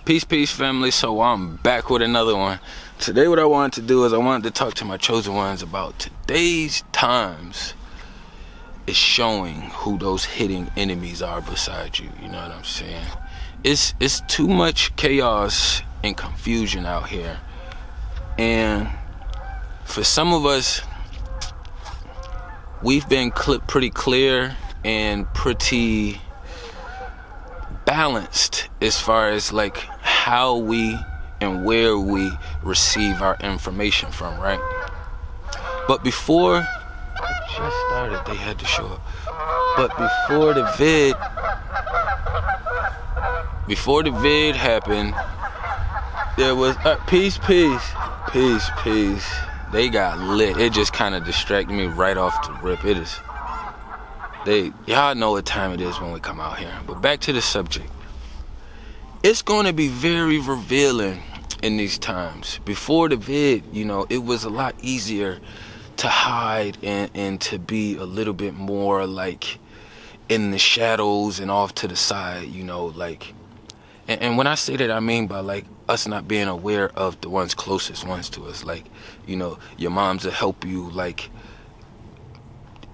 Peace, family. So I'm back with another one. Today what I wanted to do is I wanted to talk to my chosen ones about today's times is showing who those hidden enemies are beside you. You know what I'm saying? It's too much chaos and confusion out here. And for some of us, we've been pretty clear and pretty balanced as far as like how we and where we receive our information from, right? But before it just started, they had to show up. But before the vid happened, there was peace. They got lit. It just kind of distracted me right off the rip. Y'all know what time it is when we come out here. But back to the subject. It's going to be very revealing in these times. Before the vid, it was a lot easier to hide and to be a little bit more like in the shadows and off to the side, like. And when I say that, I mean by like us not being aware of the closest ones to us. Like, your moms will help you like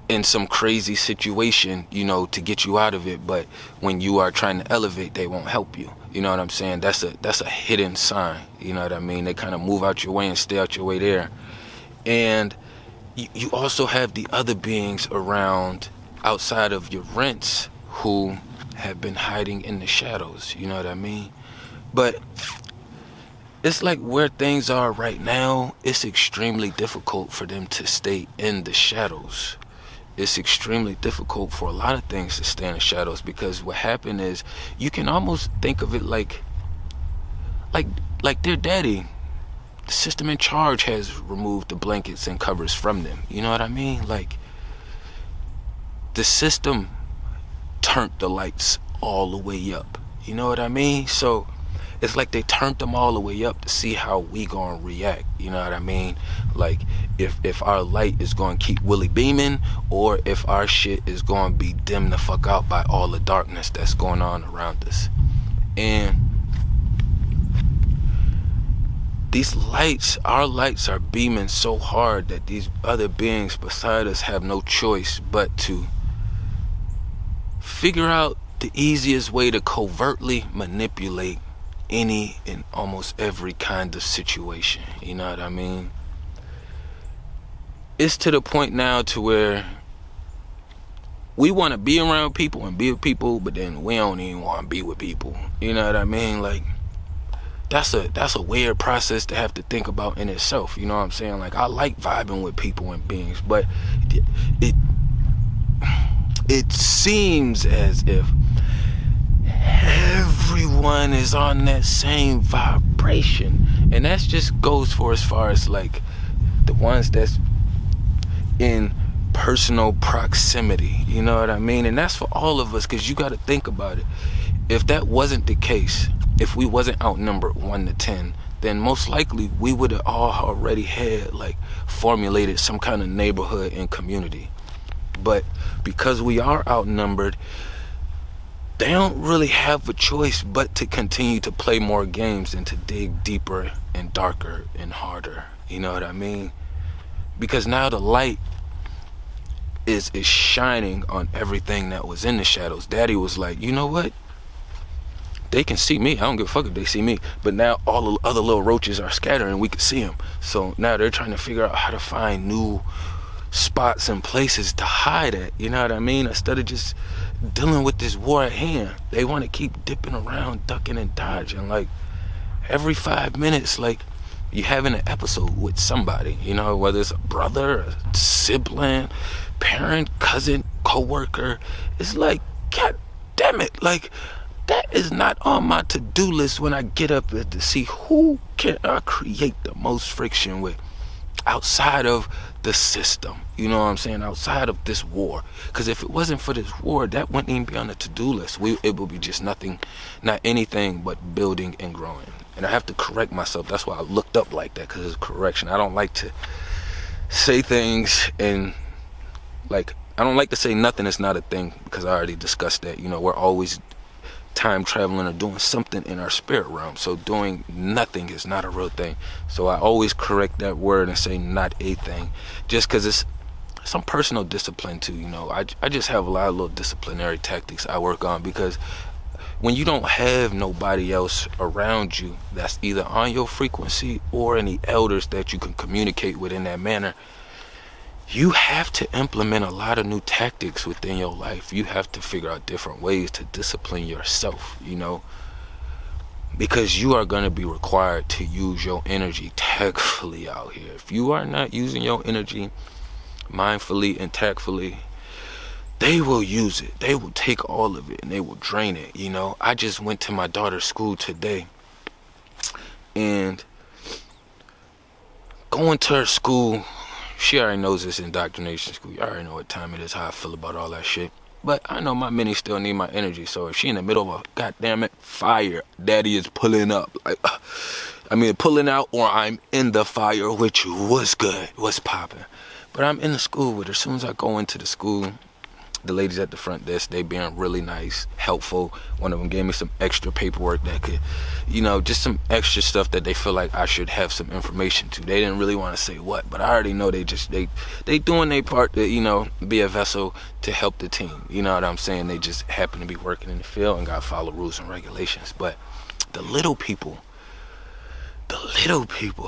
in some crazy situation, to get you out of it. But when you are trying to elevate, they won't help you. You know what I'm saying? That's a hidden sign. You know what I mean? They kind of move out your way and stay out your way there. And you also have the other beings around outside of your rents who have been hiding in the shadows. You know what I mean? But it's like where things are right now, it's extremely difficult for them to stay in the shadows. It's extremely difficult for a lot of things to stay in the shadows, because what happened is you can almost think of it like their daddy. The system in charge has removed the blankets and covers from them. You know what I mean? Like, the system turned the lights all the way up. You know what I mean? So it's like they turned them all the way up to see how we gonna react. You know what I mean? Like, if our light is gonna keep Willie beaming, or if our shit is gonna be dimmed the fuck out by all the darkness that's going on around us. And these lights, our lights are beaming so hard that these other beings beside us have no choice but to figure out the easiest way to covertly manipulate any and almost every kind of situation. You know what I mean? It's to the point now to where we want to be around people and be with people, but then we don't even want to be with people. You know what I mean? Like, that's a weird process to have to think about in itself. You know what I'm saying? Like, I like vibing with people and beings, but it seems as if everyone is on that same vibration, and that just goes for as far as like the ones that's in personal proximity. You know what I mean? And that's for all of us, because you got to think about it. If that wasn't the case, if we wasn't outnumbered 1 to 10, then most likely we would have all already had like formulated some kind of neighborhood and community. But because we are outnumbered, they don't really have a choice but to continue to play more games and to dig deeper and darker and harder. You know what I mean? Because now the light is shining on everything that was in the shadows. Daddy was like, you know what? They can see me. I don't give a fuck if they see me. But now all the other little roaches are scattered and we can see them. So now they're trying to figure out how to find new spots and places to hide at. You know what I mean? Instead of just dealing with this war at hand, they want to keep dipping around, ducking and dodging. Like, every 5 minutes, like, you having an episode with somebody, whether it's a brother, a sibling, parent, cousin, co-worker. It's like, God damn it, like, that is not on my to-do list when I get up to see who can I create the most friction with outside of the system. You know what I'm saying? Outside of this war. Because if it wasn't for this war, that wouldn't even be on the to-do list. It would be just nothing, not anything but building and growing. And I have to correct myself. That's why I looked up like that, because it's a correction. I don't like to say things and like, I don't like to say nothing is not a thing, because I already discussed that. We're always time traveling or doing something in our spirit realm. So doing nothing is not a real thing. So I always correct that word and say not a thing, just because it's some personal discipline too. You know, I just have a lot of little disciplinary tactics I work on, because when you don't have nobody else around you that's either on your frequency or any elders that you can communicate with in that manner, you have to implement a lot of new tactics within your life. You have to figure out different ways to discipline yourself, you know, because you are going to be required to use your energy tactfully out here. If you are not using your energy mindfully and tactfully, they will use it. They will take all of it and they will drain it. You know, I just went to my daughter's school today, and going to her school, she already knows this indoctrination school. You already know what time it is, how I feel about all that shit. But I know my mini still need my energy. So if she in the middle of a goddamn fire, daddy is pulling up. Like, pulling out, or I'm in the fire, which was good, was popping. But I'm in the school with her. As soon as I go into the school, the ladies at the front desk, they being really nice, helpful. One of them gave me some extra paperwork that could, you know, just some extra stuff that they feel like I should have some information to. They didn't really want to say what, but I already know they doing their part to, you know, be a vessel to help the team. You know what I'm saying? They just happen to be working in the field and got to follow rules and regulations. But the little people,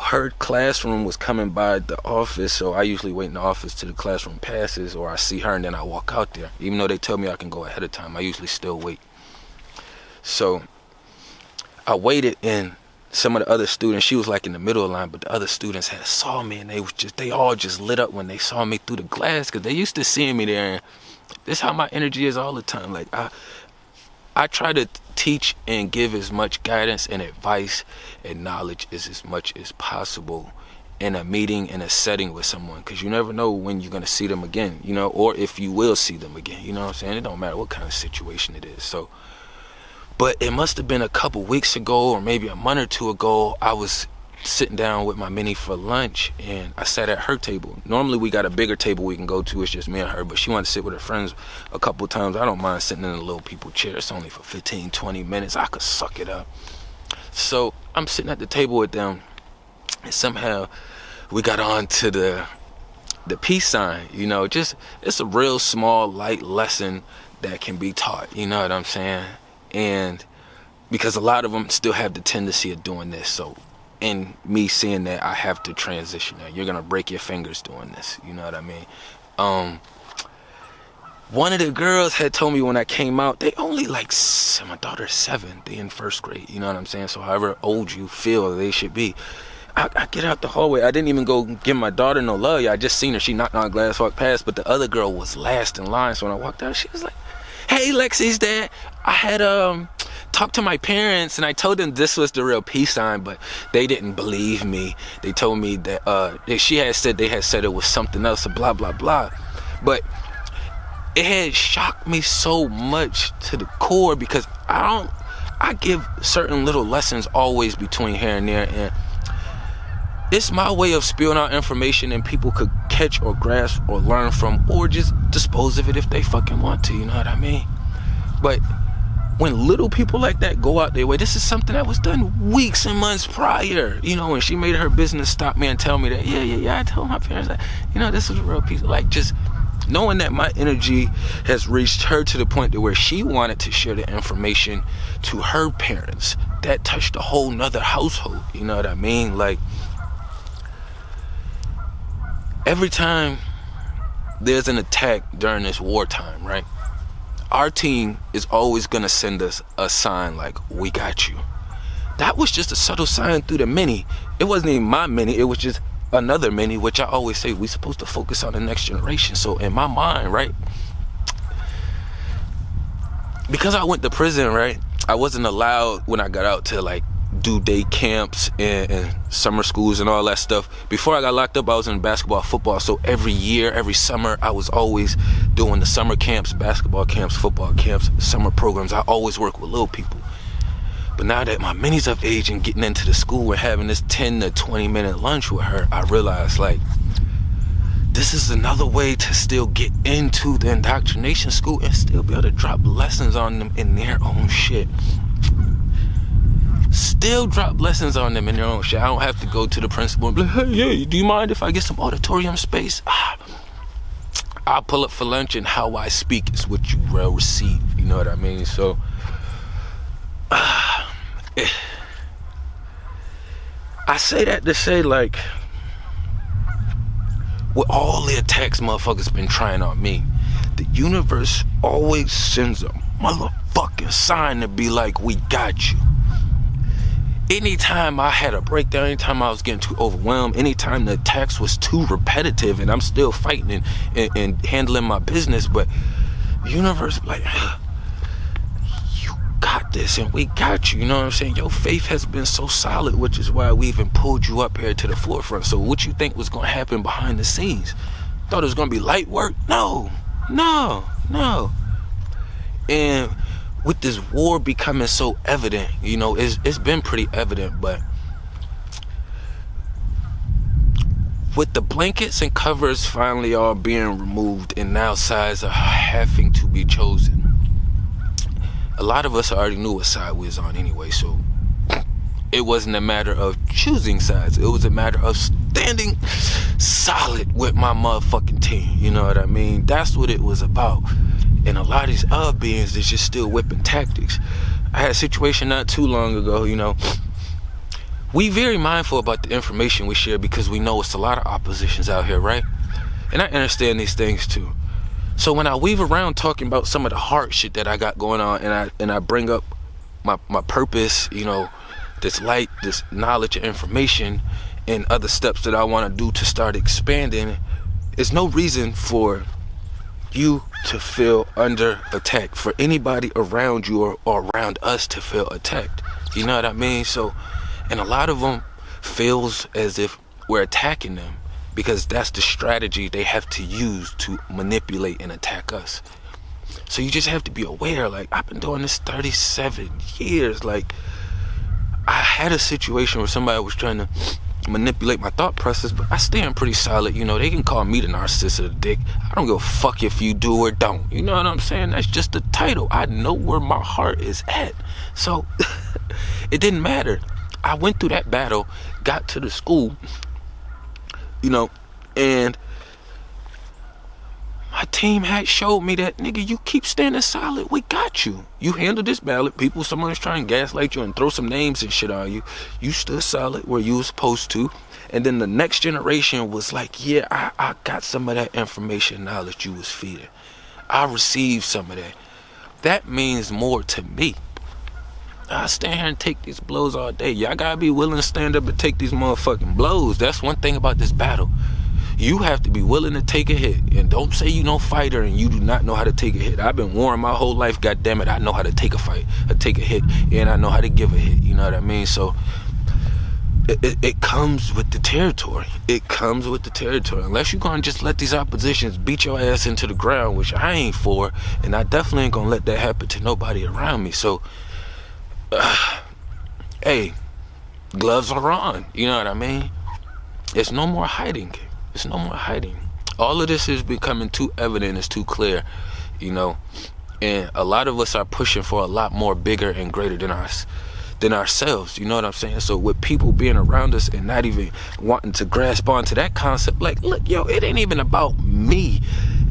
her classroom was coming by the office, so I usually wait in the office till the classroom passes, or I see her and then I walk out there. Even though they tell me I can go ahead of time, I usually still wait. So I waited, and some of the other students, she was like in the middle of the line, but the other students had saw me, and they all just lit up when they saw me through the glass, because they used to seeing me there. And this is how my energy is all the time. Like I try to teach and give as much guidance and advice and knowledge as much as possible in a meeting, in a setting with someone, because you never know when you're going to see them again, you know, or if you will see them again, you know what I'm saying? It don't matter what kind of situation it is. So, but it must have been a couple weeks ago, or maybe a month or two ago, I was sitting down with my mini for lunch, and I sat at her table. Normally we got a bigger table we can go to, it's just me and her, but she wanted to sit with her friends a couple times. I don't mind sitting in a little people chair. It's only for 15-20 minutes. I could suck it up. So I'm sitting at the table with them, and somehow we got on to the peace sign. You know, just, it's a real small light lesson that can be taught, you know what I'm saying? And because a lot of them still have the tendency of doing this, so in me seeing that, I have to transition. You're gonna break your fingers doing this, you know what I mean? One of the girls had told me when I came out, they only like, my daughter's 7, they in 1st grade, you know what I'm saying? So however old you feel they should be. I get out the hallway, I didn't even go give my daughter no love. I just seen her, she knocked on glass, walked past, but the other girl was last in line. So when I walked out, she was like, "Hey, Lexi's dad, I had talked to my parents and I told them this was the real peace sign, but they didn't believe me. They told me that she had said they had said it was something else, blah blah blah." But it had shocked me so much to the core, because I give certain little lessons always between here and there, and it's my way of spewing out information and people could catch or grasp or learn from, or just dispose of it if they fucking want to, you know what I mean? But when little people like that go out their way, this is something that was done weeks and months prior, you know, when she made her business stop me and tell me that, yeah, I told my parents that, you know, this is a real piece. Like, just knowing that my energy has reached her to the point to where she wanted to share the information to her parents, that touched a whole nother household, you know what I mean? Like, every time there's an attack during this wartime, right, our team is always gonna send us a sign like, "We got you." That was just a subtle sign through the mini. It wasn't even my mini, it was just another mini, which I always say we supposed to focus on the next generation. So in my mind, right, because I went to prison, right, I wasn't allowed when I got out to like do day camps and summer schools and all that stuff. Before I got locked up, I was in basketball, football, so every year, every summer, I was always doing the summer camps, basketball camps, football camps, summer programs. I always work with little people. But now that my mini's of age and getting into the school, we're having this 10 to 20 minute lunch with her, I realized, like, this is another way to still get into the indoctrination school and still be able to drop lessons on them in their own shit. Still drop lessons on them in their own shit. I don't have to go to the principal and be like, hey, yeah, do you mind if I get some auditorium space? I'll pull up for lunch, and how I speak is what you will receive. You know what I mean? So, I say that to say, like, with all the attacks motherfuckers been trying on me, the universe always sends a motherfucking sign to be like, we got you. Anytime I had a breakdown, anytime I was getting too overwhelmed, anytime the attacks was too repetitive and I'm still fighting and handling my business, but the universe like, you got this and we got you, you know what I'm saying? Your faith has been so solid, which is why we even pulled you up here to the forefront. So what you think was going to happen behind the scenes? Thought it was going to be light work? No. And with this war becoming so evident, you know, it's been pretty evident, but with the blankets and covers finally all being removed and now sides are having to be chosen, a lot of us already knew what side we was on anyway, so it wasn't a matter of choosing sides. It was a matter of standing solid with my motherfucking team, you know what I mean? That's what it was about. And a lot of these other beings is just still whipping tactics. I had a situation not too long ago, you know. We very mindful about the information we share because we know it's a lot of oppositions out here, right? And I understand these things too. So when I weave around talking about some of the hard shit that I got going on, and I bring up my purpose, you know, this light, this knowledge and information, and other steps that I want to do to start expanding, there's no reason for you to feel under attack, for anybody around you or around us to feel attacked. You know what I mean? So, and a lot of them feels as if we're attacking them because that's the strategy they have to use to manipulate and attack us. So you just have to be aware, like, I've been doing this 37 years. Like, I had a situation where somebody was trying to manipulate my thought process, but I stand pretty solid. You know, they can call me the narcissist or the dick. I don't give a fuck if you do or don't. You know what I'm saying? That's just the title. I know where my heart is at. So it didn't matter. I went through that battle, got to the school, you know, and my team had showed me that, nigga, you keep standing solid, we got you. You handle this ballot, someone's trying to gaslight you and throw some names and shit on you. You stood solid where you was supposed to. And then the next generation was like, yeah, I got some of that information knowledge you was feeding. I received some of that. That means more to me. I stand here and take these blows all day. Y'all gotta be willing to stand up and take these motherfucking blows. That's one thing about this battle. You have to be willing to take a hit. And don't say you no fighter and you do not know how to take a hit. I've been warned my whole life, goddammit, I know how to take a fight, take a hit, and I know how to give a hit. You know what I mean? So it comes with the territory. It comes with the territory. Unless you're gonna just let these oppositions beat your ass into the ground, which I ain't for, and I definitely ain't gonna let that happen to nobody around me. So, hey, gloves are on. You know what I mean? There's no more hiding. There's no more hiding. All of this is becoming too evident, it's too clear, you know. And a lot of us are pushing for a lot more bigger and greater than ourselves, you know what I'm saying? So with people being around us and not even wanting to grasp onto that concept, like, look, yo, it ain't even about me.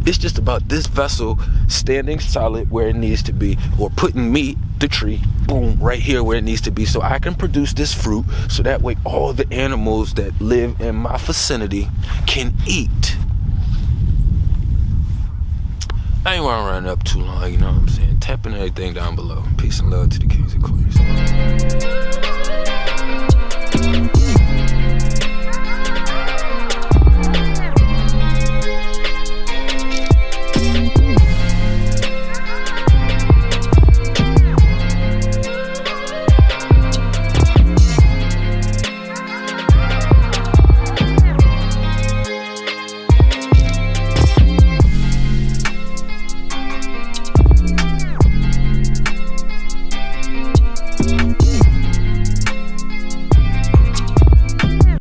It's just about this vessel standing solid where it needs to be, or putting me, the tree, boom, right here where it needs to be, so I can produce this fruit, so that way all the animals that live in my vicinity can eat. I ain't want to run up too long, you know what I'm saying? Tapping everything down below. Peace and love to the kings and queens.